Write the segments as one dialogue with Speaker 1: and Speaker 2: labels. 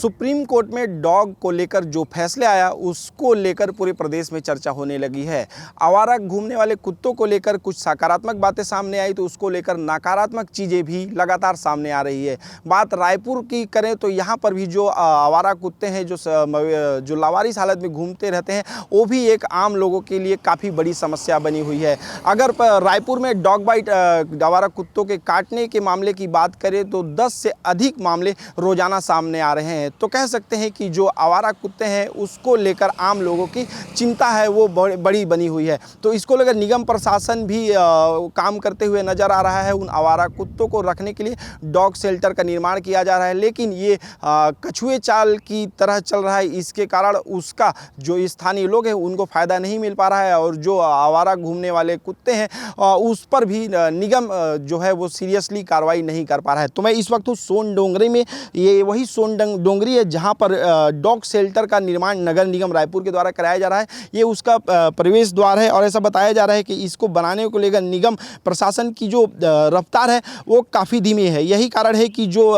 Speaker 1: Supreme court में dog को लेकर जो फैसले आया उसको लेकर पूरे प्रदेश में चर्चा होने लगी है। आवारा घूमने वाले कुत्तों को लेकर कुछ सकारात्मक बातें सामने आई तो उसको लेकर नकारात्मक चीज़ें भी लगातार सामने आ रही है। बात रायपुर की करें तो यहाँ पर भी जो आवारा कुत्ते हैं जो लावारिस हालत में घूमते रहते हैं वो भी एक आम लोगों के लिए काफ़ी बड़ी समस्या बनी हुई है। अगर रायपुर में डॉग बाइट आवारा कुत्तों के काटने के मामले की बात करें तो 10 से अधिक मामले रोजाना सामने आ रहे हैं। तो कह सकते हैं कि जो आवारा कुत्ते हैं उसको लेकर आम लोगों की चिंता है वो बड़ी बनी हुई है। तो इसको लेकर निगम प्रशासन भी काम करते हुए नज़र आ रहा है। उन आवारा कुत्तों को रखने के लिए डॉग शेल्टर का निर्माण किया जा रहा है, लेकिन ये कछुए चाल की तरह चल रहा है। इसके कारण उसका जो स्थानीय लोग हैं उनको फ़ायदा नहीं मिल पा रहा है और जो आवारा घूमने वाले कुत्ते हैं उस पर भी निगम जो है वो सीरियसली कार्रवाई नहीं कर पा रहा है। तो मैं इस वक्त हूँ सोन डोंगरी में। ये वही सोन डोंगरी है जहाँ पर डॉग शेल्टर का निर्माण नगर निगम रायपुर के द्वारा कराया जा रहा है। ये उसका प्रवेश द्वार है और ऐसा बताया जा रहा है कि इसको बनाने को लेकर निगम प्रशासन की जो रफ्तार है वो काफ़ी धीमी है। यही कारण है कि जो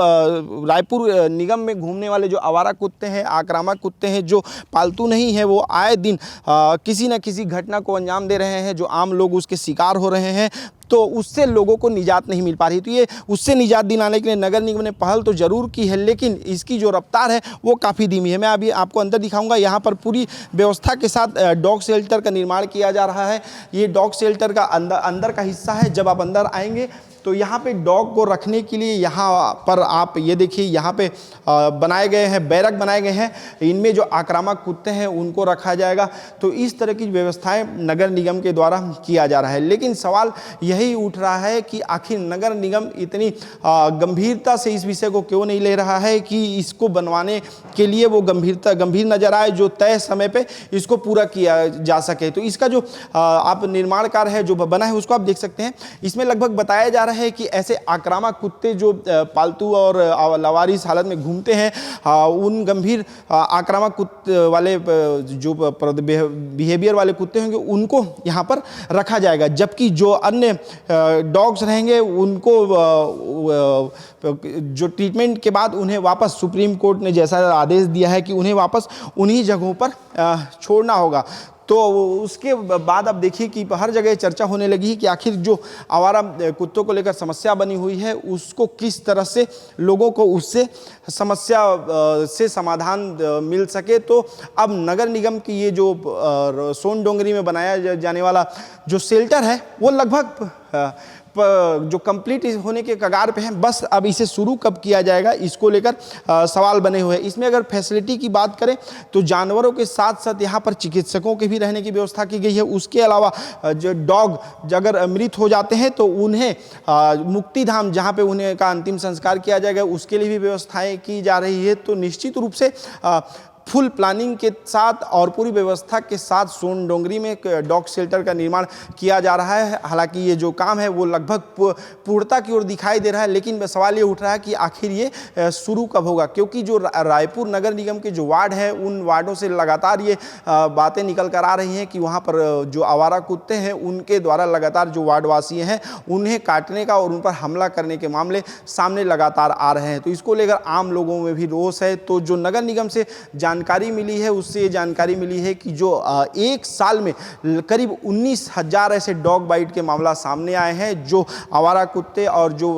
Speaker 1: रायपुर निगम में घूमने वाले जो आवारा कुत्ते हैं, आक्रामक कुत्ते हैं, जो पालतू नहीं है, वो आए दिन किसी न किसी घटना को अंजाम दे रहे हैं, जो आम लोग उसके शिकार हो रहे हैं। तो उससे लोगों को निजात नहीं मिल पा रही। तो ये उससे निजात दिलाने के लिए नगर निगम ने पहल तो ज़रूर की है, लेकिन इसकी जो रफ्तार है वो काफ़ी धीमी है। मैं अभी आपको अंदर दिखाऊंगा। यहाँ पर पूरी व्यवस्था के साथ डॉग शेल्टर का निर्माण किया जा रहा है। ये डॉग शेल्टर का अंदर का हिस्सा है। जब आप अंदर आएंगे तो यहाँ पे डॉग को रखने के लिए यहाँ पर आप ये देखिए, यहाँ पे बनाए गए हैं, बैरक बनाए गए हैं। इनमें जो आक्रामक कुत्ते हैं उनको रखा जाएगा। तो इस तरह की व्यवस्थाएं नगर निगम के द्वारा किया जा रहा है। लेकिन सवाल यही उठ रहा है कि आखिर नगर निगम इतनी गंभीरता से इस विषय को क्यों नहीं ले रहा है कि इसको बनवाने के लिए वो गंभीर नजर आए, जो तय समय पे इसको पूरा किया जा सके। तो इसका जो आप निर्माण कार्य है जो बना है उसको आप देख सकते हैं। इसमें लगभग बताया जा रहा है कि ऐसे आक्रामक कुत्ते जो पालतू और लावारिस हालत में घूमते हैं, उन गंभीर आक्रामक कुत्ते वाले जो बिहेवियर वाले कुत्ते होंगे उनको यहाँ पर रखा जाएगा, जबकि जो अन्य डॉग्स रहेंगे उनको जो ट्रीटमेंट के बाद उन्हें वापस सुप्रीम कोर्ट ने जैसा आदेश दिया है कि उन्हें वापस उन्हीं जगहों पर छोड़ना होगा। तो उसके बाद अब देखिए कि हर जगह चर्चा होने लगी है कि आखिर जो आवारा कुत्तों को लेकर समस्या बनी हुई है उसको किस तरह से लोगों को उससे समस्या से समाधान मिल सके। तो अब नगर निगम की ये जो सोन डोंगरी में बनाया जाने वाला जो शेल्टर है वो लगभग जो कंप्लीट होने के कगार पे है। बस अब इसे शुरू कब किया जाएगा इसको लेकर सवाल बने हुए हैं। इसमें अगर फैसिलिटी की बात करें तो जानवरों के साथ साथ यहाँ पर चिकित्सकों के भी रहने की व्यवस्था की गई है। उसके अलावा जो डॉग अगर मृत हो जाते हैं तो उन्हें मुक्तिधाम जहाँ पे उन्हें का अंतिम संस्कार किया जाएगा उसके लिए भी व्यवस्थाएँ की जा रही है। तो निश्चित रूप से फुल प्लानिंग के साथ और पूरी व्यवस्था के साथ सोन डोंगरी में एक डॉग शेल्टर का निर्माण किया जा रहा है। हालांकि ये जो काम है वो लगभग पूर्णता की ओर दिखाई दे रहा है, लेकिन सवाल ये उठ रहा है कि आखिर ये शुरू कब होगा, क्योंकि जो रायपुर नगर निगम के जो वार्ड है उन वार्डों से लगातार ये बातें निकल कर आ रही हैं कि वहाँ पर जो आवारा कुत्ते हैं उनके द्वारा लगातार जो वार्डवासी हैं उन्हें काटने का और उन पर हमला करने के मामले सामने लगातार आ रहे हैं। तो इसको लेकर आम लोगों में भी रोष है। तो जो नगर निगम से जानकारी मिली है उससे ये जानकारी मिली है कि जो एक साल में करीब 19,000 ऐसे डॉग बाइट के मामला सामने आए हैं। जो आवारा कुत्ते और जो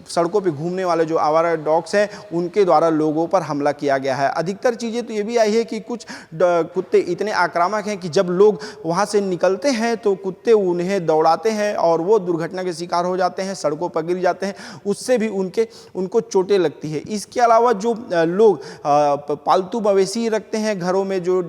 Speaker 1: सड़कों पे घूमने वाले जो आवारा डॉग्स हैं उनके द्वारा लोगों पर हमला किया गया है। अधिकतर चीज़ें तो ये भी आई है कि कुछ कुत्ते इतने आक्रामक हैं कि जब लोग वहाँ से निकलते हैं तो कुत्ते उन्हें दौड़ाते हैं और वो दुर्घटना के शिकार हो जाते हैं, सड़कों पर गिर जाते हैं, उससे भी उनको चोटें लगती है। इसके अलावा जो लोग पालतू मवेशी रखते हैं घरों में, जो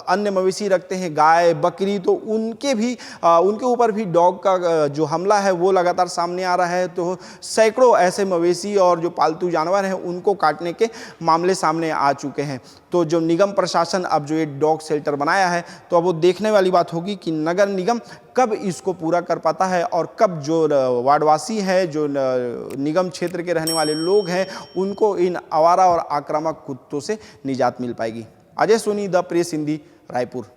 Speaker 1: अन्य मवेशी रखते हैं गाय बकरी, तो उनके ऊपर भी डॉग का जो हमला है वो लगातार सामने आ रहा है। तो सैकड़ों ऐसे मवेशी और जो पालतू जानवर हैं उनको काटने के मामले सामने आ चुके हैं। तो जो निगम प्रशासन अब जो ये डॉग शेल्टर बनाया है तो अब वो देखने वाली बात होगी कि नगर निगम कब इसको पूरा कर पाता है और कब जो वार्डवासी है, जो निगम क्षेत्र के रहने वाले लोग हैं, उनको इन आवारा और आक्रामक कुत्तों से निजात मिल पाएगी। Ajay Soni, the press Hindi, Raipur.